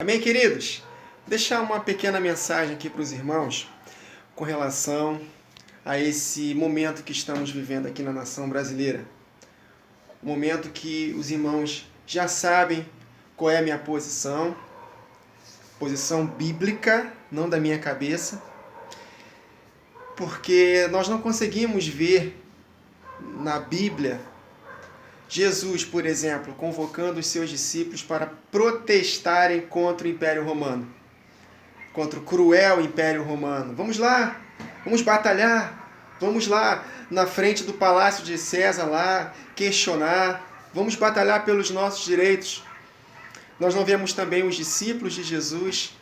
Amém, queridos? Deixar uma pequena mensagem aqui para os irmãos com relação a esse momento que estamos vivendo aqui na nação brasileira. Um momento que os irmãos já sabem qual é a minha posição bíblica, não da minha cabeça, porque nós não conseguimos ver na Bíblia Jesus, por exemplo, convocando os seus discípulos para protestarem contra o Império Romano, contra o cruel Império Romano. Vamos lá, vamos batalhar, vamos lá na frente do Palácio de César lá, questionar, vamos batalhar pelos nossos direitos. Nós não vemos também os discípulos de Jesus,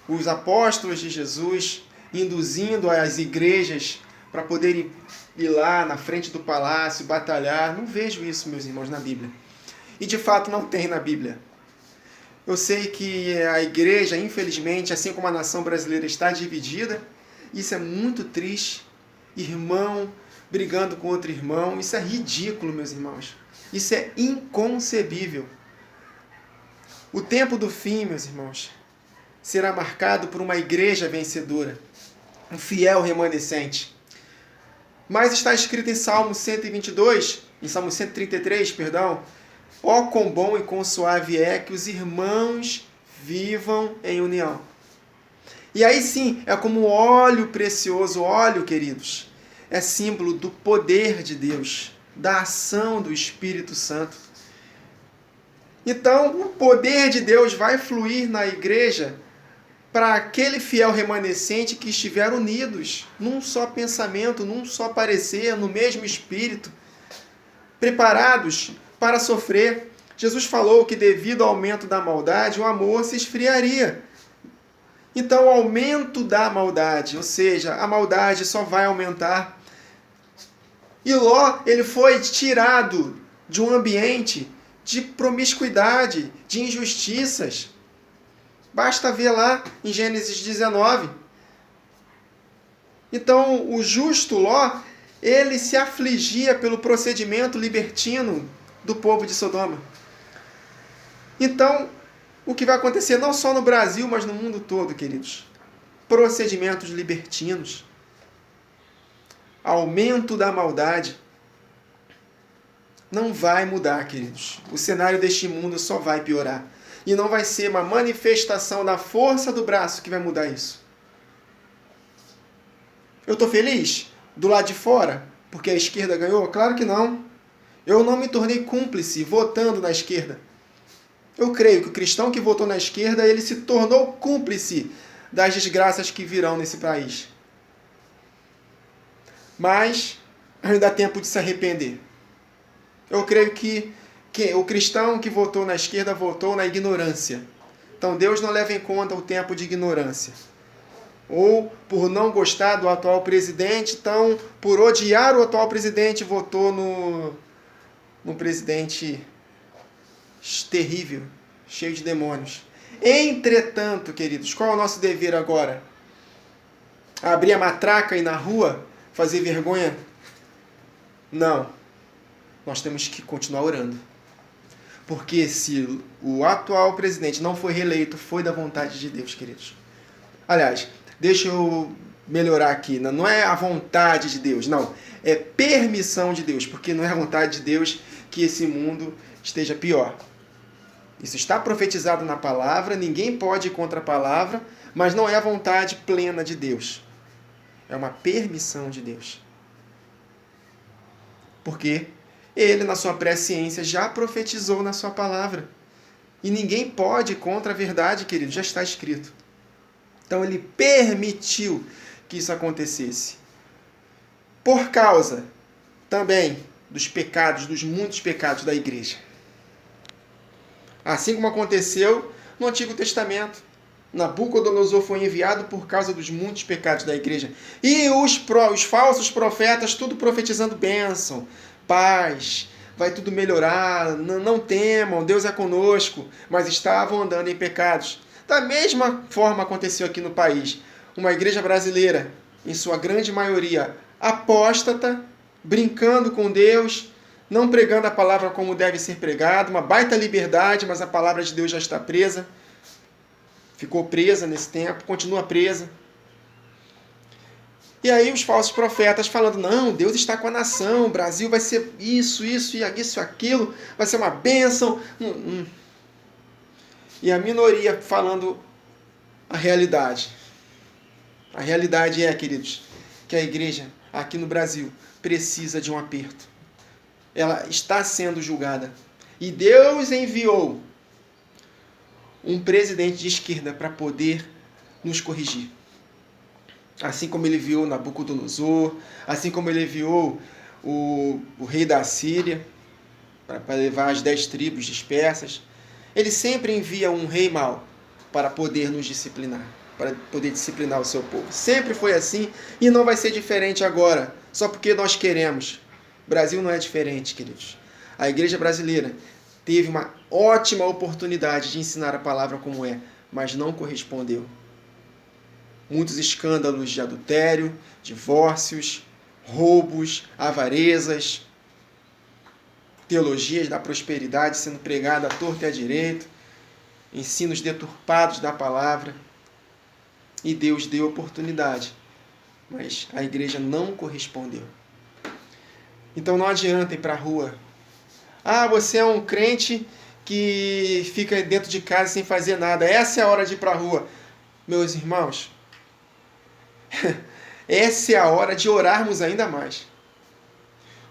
os apóstolos de Jesus, induzindo as igrejas para poderem ir lá na frente do palácio, batalhar. Não vejo isso, meus irmãos, na Bíblia. E de fato não tem na Bíblia. Eu sei que a igreja, infelizmente, assim como a nação brasileira, está dividida. Isso é muito triste. Irmão brigando com outro irmão. Isso é ridículo, meus irmãos. Isso é inconcebível. O tempo do fim, meus irmãos, será marcado por uma igreja vencedora, um fiel remanescente. Mas está escrito em Salmo 122, em Salmo 133, perdão, ó quão bom e quão suave é que os irmãos vivam em união. E aí sim, é como óleo precioso, óleo, queridos, é símbolo do poder de Deus, da ação do Espírito Santo. Então, o poder de Deus vai fluir na igreja para aquele fiel remanescente que estiver unidos num só pensamento, num só parecer, no mesmo espírito, preparados para sofrer. Jesus falou que devido ao aumento da maldade, o amor se esfriaria. Então, o aumento da maldade, ou seja, a maldade só vai aumentar. E Ló, ele foi tirado de um ambiente de promiscuidade, de injustiças. Basta ver lá em Gênesis 19. Então, o justo Ló, ele se afligia pelo procedimento libertino do povo de Sodoma. Então, o que vai acontecer não só no Brasil, mas no mundo todo, queridos? Procedimentos libertinos. Aumento da maldade. Não vai mudar, queridos. O cenário deste mundo só vai piorar. E não vai ser uma manifestação da força do braço que vai mudar isso. Eu estou feliz do lado de fora porque a esquerda ganhou? Claro que não. Eu não me tornei cúmplice votando na esquerda. Eu creio que o cristão que votou na esquerda, ele se tornou cúmplice das desgraças que virão nesse país. Mas ainda dá tempo de se arrepender. Eu creio que o cristão que votou na esquerda votou na ignorância. Então Deus não leva em conta o tempo de ignorância. Ou por não gostar do atual presidente, então por odiar o atual presidente, votou no presidente terrível, cheio de demônios. Entretanto, queridos, qual é o nosso dever agora? Abrir a matraca e ir na rua? Fazer vergonha? Não. Nós temos que continuar orando. Porque se o atual presidente não foi reeleito, foi da vontade de Deus, queridos. Aliás, deixa eu melhorar aqui. Não é a vontade de Deus, não. É permissão de Deus, porque não é a vontade de Deus que esse mundo esteja pior. Isso está profetizado na palavra, ninguém pode ir contra a palavra, mas não é a vontade plena de Deus. É uma permissão de Deus. Porque ele, na sua presciência, já profetizou na sua palavra. E ninguém pode ir contra a verdade, querido, já está escrito. Então ele permitiu que isso acontecesse. Por causa também dos pecados, dos muitos pecados da igreja. Assim como aconteceu no Antigo Testamento. Nabucodonosor foi enviado por causa dos muitos pecados da igreja. E os falsos profetas, tudo profetizando bênção, paz, vai tudo melhorar, não temam, Deus é conosco, mas estavam andando em pecados. Da mesma forma aconteceu aqui no país. Uma igreja brasileira, em sua grande maioria, apóstata, brincando com Deus, não pregando a palavra como deve ser pregada, uma baita liberdade, mas a palavra de Deus já está presa. ficou presa nesse tempo, continua presa. E aí os falsos profetas falando, não, Deus está com a nação, o Brasil vai ser isso e aquilo, vai ser uma bênção. E a minoria falando a realidade. A realidade é, queridos, que a igreja aqui no Brasil precisa de um aperto. Ela está sendo julgada. E Deus enviou um presidente de esquerda para poder nos corrigir. Assim como ele enviou Nabucodonosor, assim como ele enviou o rei da Síria para levar as 10 tribos dispersas. Ele sempre envia um rei mau para poder nos disciplinar, para poder disciplinar o seu povo. Sempre foi assim e não vai ser diferente agora, só porque nós queremos. O Brasil não é diferente, queridos. A igreja brasileira teve uma ótima oportunidade de ensinar a palavra como é, mas não correspondeu. Muitos escândalos de adultério, divórcios, roubos, avarezas, teologias da prosperidade sendo pregada à torta e à direita, ensinos deturpados da palavra. E Deus deu oportunidade, mas a igreja não correspondeu. Então não adianta ir para a rua. Ah, você é um crente que fica dentro de casa sem fazer nada. Essa é a hora de ir para a rua. Meus irmãos, essa é a hora de orarmos ainda mais.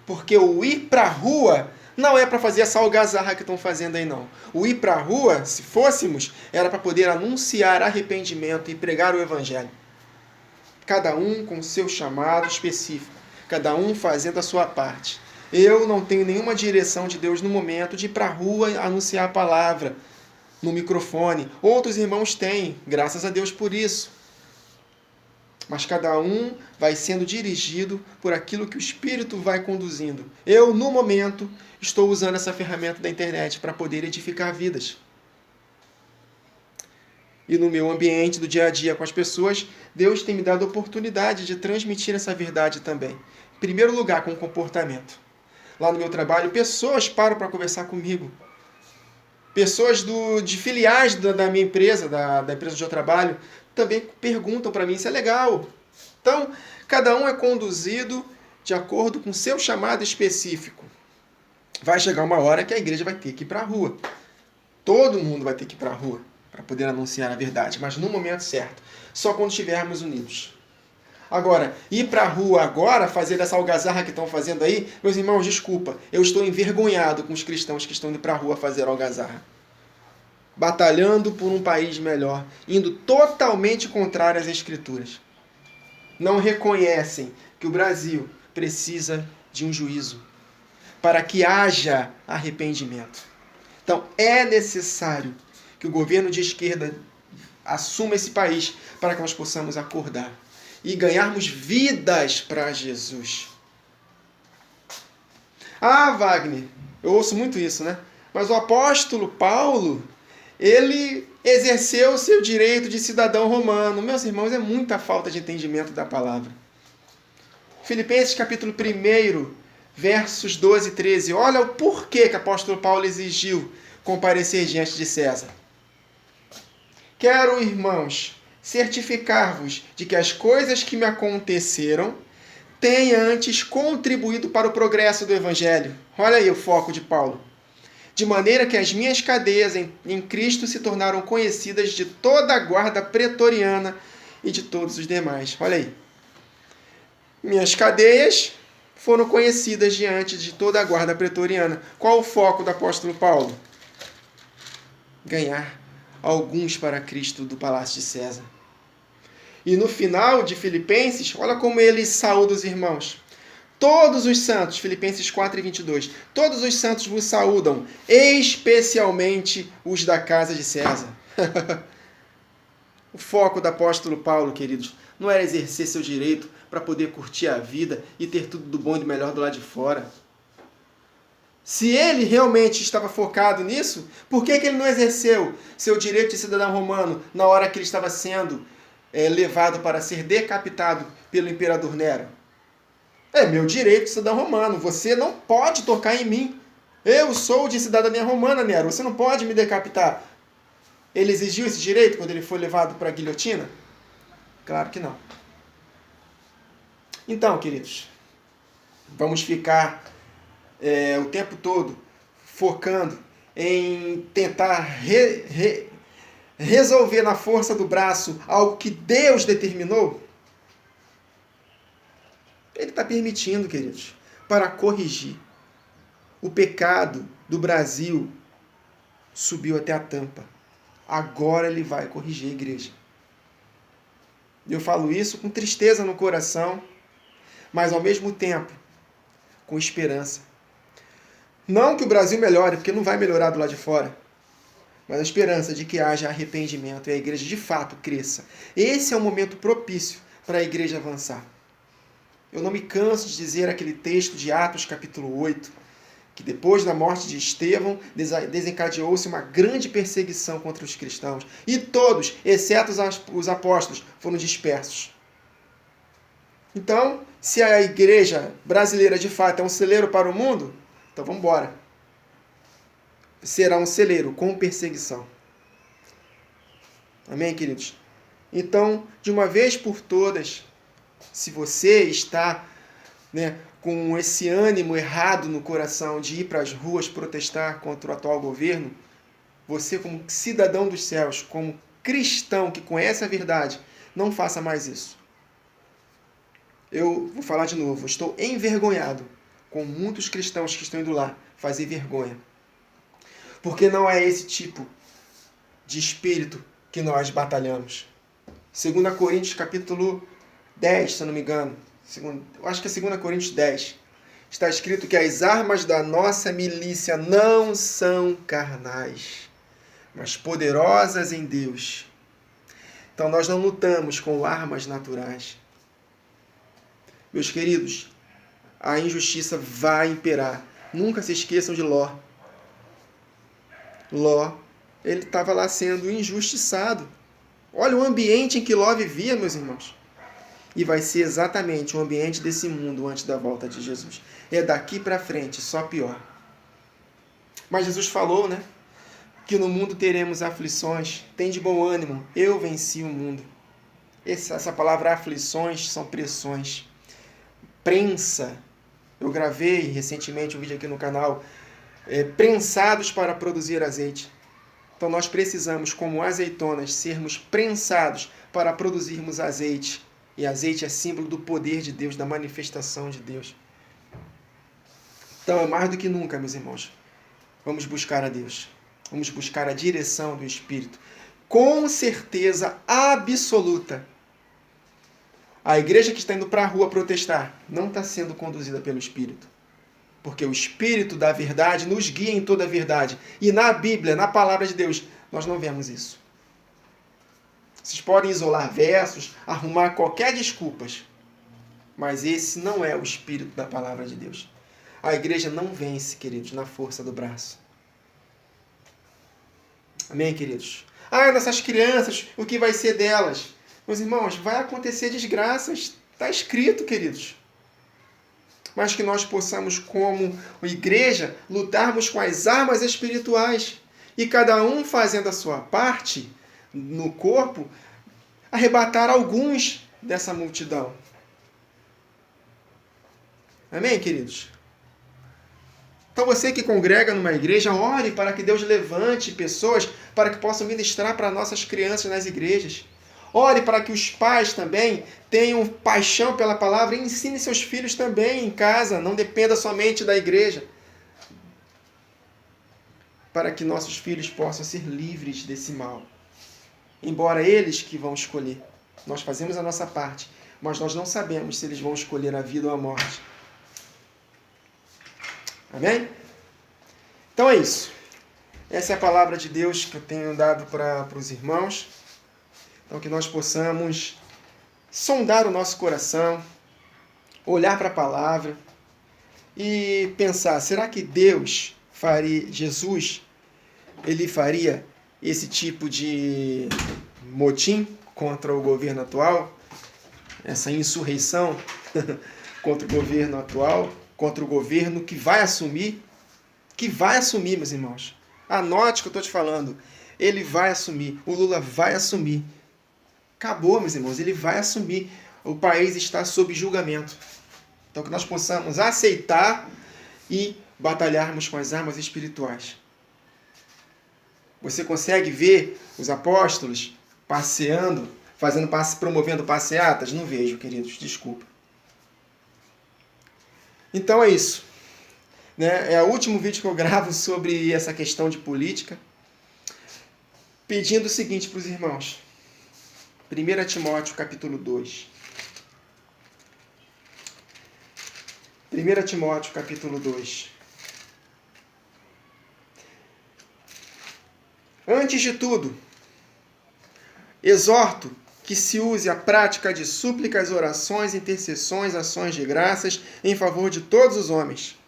Porque o ir para a rua não é para fazer essa algazarra que estão fazendo aí, não. O ir para a rua, se fôssemos, era para poder anunciar arrependimento e pregar o evangelho. Cada um com o seu chamado específico. Cada um fazendo a sua parte. Eu não tenho nenhuma direção de Deus no momento de ir para a rua anunciar a palavra no microfone. Outros irmãos têm, graças a Deus por isso. Mas cada um vai sendo dirigido por aquilo que o Espírito vai conduzindo. Eu, no momento, estou usando essa ferramenta da internet para poder edificar vidas. E no meu ambiente do dia a dia com as pessoas, Deus tem me dado a oportunidade de transmitir essa verdade também. Em primeiro lugar, com o comportamento. Lá no meu trabalho, pessoas param para conversar comigo. Pessoas de filiais da minha empresa, da empresa onde eu trabalho, também perguntam para mim, isso é legal. Então, cada um é conduzido de acordo com o seu chamado específico. Vai chegar uma hora que a igreja vai ter que ir para a rua. Todo mundo vai ter que ir para a rua para poder anunciar a verdade, mas no momento certo, só quando estivermos unidos. Agora, ir para a rua agora, fazer essa algazarra que estão fazendo aí, meus irmãos, desculpa, eu estou envergonhado com os cristãos que estão indo para a rua fazer algazarra. Batalhando por um país melhor, indo totalmente contrário às Escrituras. Não reconhecem que o Brasil precisa de um juízo para que haja arrependimento. Então, é necessário que o governo de esquerda assuma esse país para que nós possamos acordar e ganharmos vidas para Jesus. Ah, Wagner, eu ouço muito isso, né? Mas o apóstolo Paulo, ele exerceu o seu direito de cidadão romano. Meus irmãos, é muita falta de entendimento da palavra. Filipenses capítulo 1, versos 12 e 13. Olha o porquê que o apóstolo Paulo exigiu comparecer diante de César. Quero, irmãos, certificar-vos de que as coisas que me aconteceram têm antes contribuído para o progresso do Evangelho. Olha aí o foco de Paulo. De maneira que as minhas cadeias em Cristo se tornaram conhecidas de toda a guarda pretoriana e de todos os demais. Olha aí. Minhas cadeias foram conhecidas diante de toda a guarda pretoriana. Qual o foco do apóstolo Paulo? Ganhar alguns para Cristo do palácio de César. E no final de Filipenses, olha como ele saúda os irmãos. Todos os santos, Filipenses 4 e 22, todos os santos vos saúdam, especialmente os da casa de César. O foco do apóstolo Paulo, queridos, não era exercer seu direito para poder curtir a vida e ter tudo do bom e do melhor do lado de fora. Se ele realmente estava focado nisso, por que ele não exerceu seu direito de cidadão romano na hora que ele estava sendo levado para ser decapitado pelo imperador Nero? É meu direito de cidadão romano. Você não pode tocar em mim. Eu sou de cidadania romana, Nero. Você não pode me decapitar. Ele exigiu esse direito quando ele foi levado para a guilhotina? Claro que não. Então, queridos, vamos ficar o tempo todo focando em tentar resolver na força do braço algo que Deus determinou? Ele está permitindo, queridos, para corrigir. O pecado do Brasil subiu até a tampa. Agora ele vai corrigir a igreja. Eu falo isso com tristeza no coração, mas ao mesmo tempo com esperança. Não que o Brasil melhore, porque não vai melhorar do lado de fora, mas a esperança de que haja arrependimento e a igreja de fato cresça. Esse é o momento propício para a igreja avançar. Eu não me canso de dizer aquele texto de Atos capítulo 8, que depois da morte de Estevão, desencadeou-se uma grande perseguição contra os cristãos. E todos, exceto os apóstolos, foram dispersos. Então, se a igreja brasileira de fato é um celeiro para o mundo, então vamos embora. Será um celeiro com perseguição. Amém, queridos? Então, de uma vez por todas, se você está com esse ânimo errado no coração de ir para as ruas protestar contra o atual governo, você como cidadão dos céus, como cristão que conhece a verdade, não faça mais isso. Eu vou falar de novo, estou envergonhado com muitos cristãos que estão indo lá fazer vergonha. Porque não é esse tipo de espírito que nós batalhamos. 2 Coríntios capítulo 10, se eu não me engano. Acho que é 2 Coríntios 10. Está escrito que as armas da nossa milícia não são carnais, mas poderosas em Deus. Então nós não lutamos com armas naturais. Meus queridos, a injustiça vai imperar. Nunca se esqueçam de Ló. Ló, ele estava lá sendo injustiçado. Olha o ambiente em que Ló vivia, meus irmãos. E vai ser exatamente o ambiente desse mundo antes da volta de Jesus. É daqui para frente, só pior. Mas Jesus falou, que no mundo teremos aflições. Tem de bom ânimo, eu venci o mundo. Essa palavra aflições são pressões. Prensa. Eu gravei recentemente um vídeo aqui no canal. Prensados para produzir azeite. Então nós precisamos, como azeitonas, sermos prensados para produzirmos azeite. E azeite é símbolo do poder de Deus, da manifestação de Deus. Então, mais do que nunca, meus irmãos, vamos buscar a Deus. Vamos buscar a direção do Espírito. Com certeza absoluta, a igreja que está indo para a rua protestar não está sendo conduzida pelo Espírito. Porque o Espírito da verdade nos guia em toda a verdade. E na Bíblia, na palavra de Deus, nós não vemos isso. Vocês podem isolar versos, arrumar qualquer desculpas, mas esse não é o Espírito da palavra de Deus. A igreja não vence, queridos, na força do braço. Amém, queridos? Nossas crianças, o que vai ser delas? Meus irmãos, vai acontecer desgraças. Está escrito, queridos. Mas que nós possamos, como igreja, lutarmos com as armas espirituais. E cada um fazendo a sua parte no corpo, arrebatar alguns dessa multidão. Amém, queridos? Então você que congrega numa igreja, ore para que Deus levante pessoas para que possam ministrar para nossas crianças nas igrejas. Ore para que os pais também tenham paixão pela palavra e ensine seus filhos também em casa. Não dependa somente da igreja. Para que nossos filhos possam ser livres desse mal. Embora eles que vão escolher. Nós fazemos a nossa parte, mas nós não sabemos se eles vão escolher a vida ou a morte. Amém? Então é isso. Essa é a palavra de Deus que eu tenho dado para os irmãos. Então que nós possamos sondar o nosso coração, olhar para a palavra e pensar, será que Jesus, ele faria esse tipo de motim contra o governo atual? Essa insurreição contra o governo atual, contra o governo que vai assumir, meus irmãos. Anote o que eu estou te falando. ele vai assumir. O Lula vai assumir. Acabou, meus irmãos, ele vai assumir. O país está sob julgamento. Então que nós possamos aceitar e batalharmos com as armas espirituais. Você consegue ver os apóstolos passeando, promovendo passeatas? Não vejo, queridos, desculpa. Então é isso. Né? É o último vídeo que eu gravo sobre essa questão de política. Pedindo o seguinte para os irmãos. 1 Timóteo capítulo 2. 1 Timóteo capítulo 2. Antes de tudo, exorto que se use a prática de súplicas, orações, intercessões, ações de graças em favor de todos os homens,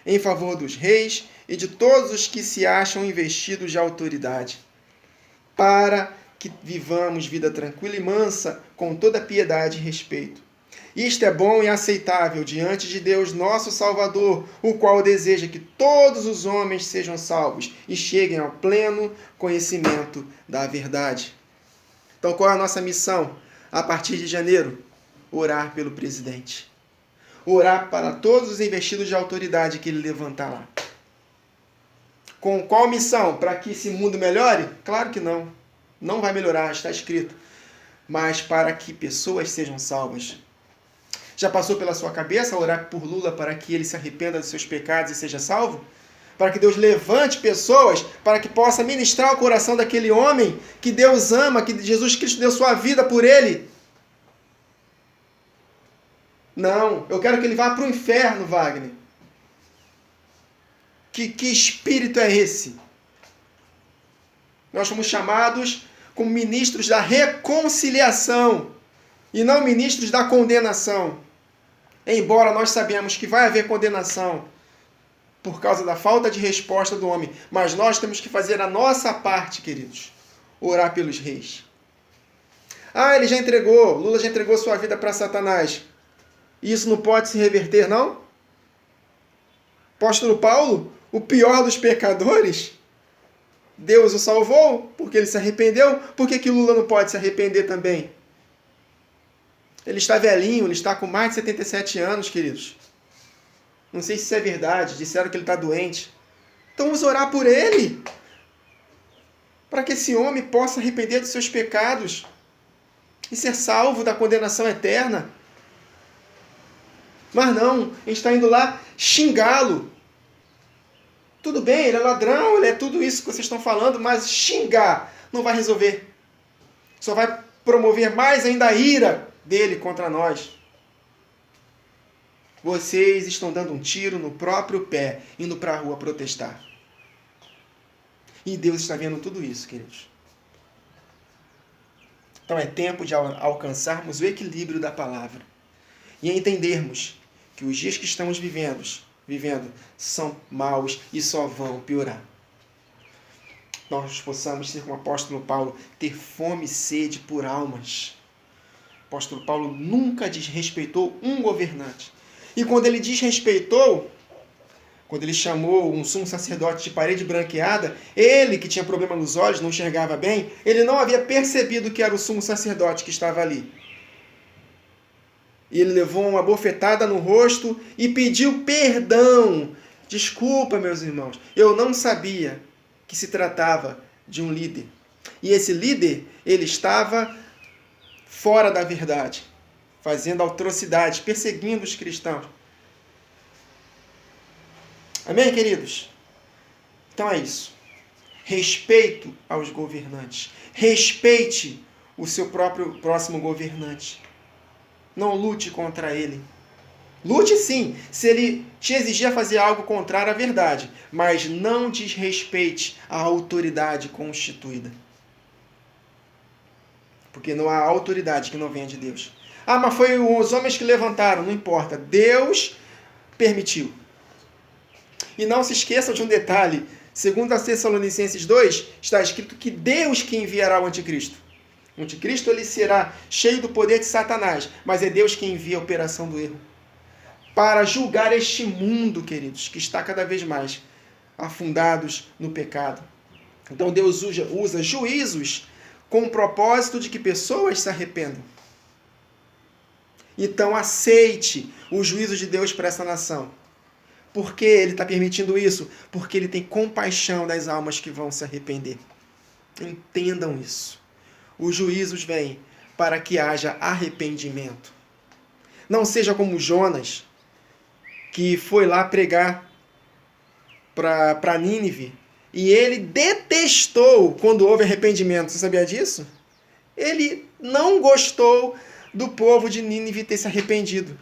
em favor dos reis e de todos os que se acham investidos de autoridade, para que vivamos vida tranquila e mansa, com toda piedade e respeito. Isto é bom e aceitável diante de Deus, nosso Salvador, o qual deseja que todos os homens sejam salvos e cheguem ao pleno conhecimento da verdade. Então, qual é a nossa missão? A partir de janeiro, orar pelo presidente. Orar para todos os investidos de autoridade que ele levantar lá. Com qual missão? Para que esse mundo melhore? Claro que não. Não vai melhorar, está escrito. Mas para que pessoas sejam salvas. Já passou pela sua cabeça orar por Lula para que ele se arrependa dos seus pecados e seja salvo? Para que Deus levante pessoas para que possa ministrar o coração daquele homem que Deus ama, que Jesus Cristo deu sua vida por ele? Não, eu quero que ele vá para o inferno, Wagner. Que espírito é esse? Nós somos chamados como ministros da reconciliação e não ministros da condenação. Embora nós sabemos que vai haver condenação por causa da falta de resposta do homem, mas nós temos que fazer a nossa parte, queridos. Orar pelos reis. Ele já entregou, Lula já entregou sua vida para Satanás. Isso não pode se reverter, não? Apóstolo Paulo, o pior dos pecadores, Deus o salvou porque ele se arrependeu. Por que Lula não pode se arrepender também? Ele está velhinho, ele está com mais de 77 anos, queridos. Não sei se isso é verdade, disseram que ele está doente. Então vamos orar por ele, para que esse homem possa arrepender dos seus pecados e ser salvo da condenação eterna. Mas não, a gente está indo lá xingá-lo. Tudo bem, ele é ladrão, ele é tudo isso que vocês estão falando, mas xingar não vai resolver. Só vai promover mais ainda a ira dele contra nós. Vocês estão dando um tiro no próprio pé, indo para a rua protestar. E Deus está vendo tudo isso, queridos. Então é tempo de alcançarmos o equilíbrio da palavra e entendermos que os dias que estamos vivendo são maus e só vão piorar. Nós possamos ser como o apóstolo Paulo, ter fome e sede por almas. O apóstolo Paulo nunca desrespeitou um governante. E quando ele desrespeitou, quando ele chamou um sumo sacerdote de parede branqueada, ele que tinha problema nos olhos, não enxergava bem, ele não havia percebido que era o sumo sacerdote que estava ali. E ele levou uma bofetada no rosto e pediu perdão. Desculpa, meus irmãos, eu não sabia que se tratava de um líder. E esse líder, ele estava fora da verdade, fazendo atrocidades, perseguindo os cristãos. Amém, queridos? Então é isso. Respeito aos governantes. Respeite o seu próximo governante. Não lute contra ele. Lute sim, se ele te exigir a fazer algo contrário à verdade, mas não desrespeite a autoridade constituída. Porque não há autoridade que não venha de Deus. Mas foi os homens que levantaram, não importa. Deus permitiu. E não se esqueçam de um detalhe. Segundo a Tessalonicenses 2, está escrito que Deus que enviará o anticristo. O anticristo ele será cheio do poder de Satanás, mas é Deus quem envia a operação do erro. Para julgar este mundo, queridos, que está cada vez mais afundados no pecado. Então Deus usa juízos com o propósito de que pessoas se arrependam. Então aceite o juízo de Deus para essa nação. Por que ele está permitindo isso? Porque ele tem compaixão das almas que vão se arrepender. Entendam isso. Os juízos vêm para que haja arrependimento. Não seja como Jonas, que foi lá pregar para Nínive, e ele detestou quando houve arrependimento. Você sabia disso? Ele não gostou do povo de Nínive ter se arrependido.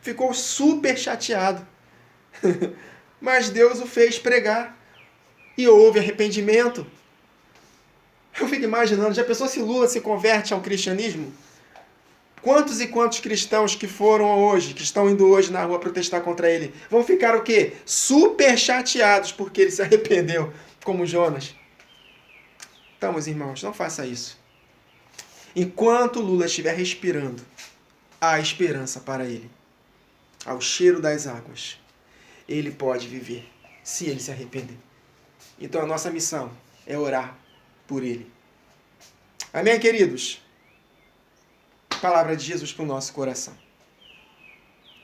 Ficou super chateado. Mas Deus o fez pregar. E houve arrependimento. Eu fico imaginando, já pensou se Lula se converte ao cristianismo? Quantos e quantos cristãos que foram hoje, que estão indo hoje na rua protestar contra ele, vão ficar o quê? Super chateados porque ele se arrependeu, como Jonas. Então, meus irmãos, não faça isso. Enquanto Lula estiver respirando, há esperança para ele. Ao cheiro das águas, ele pode viver, se ele se arrepender. Então, a nossa missão é orar por ele. Amém, queridos? Palavra de Jesus para o nosso coração.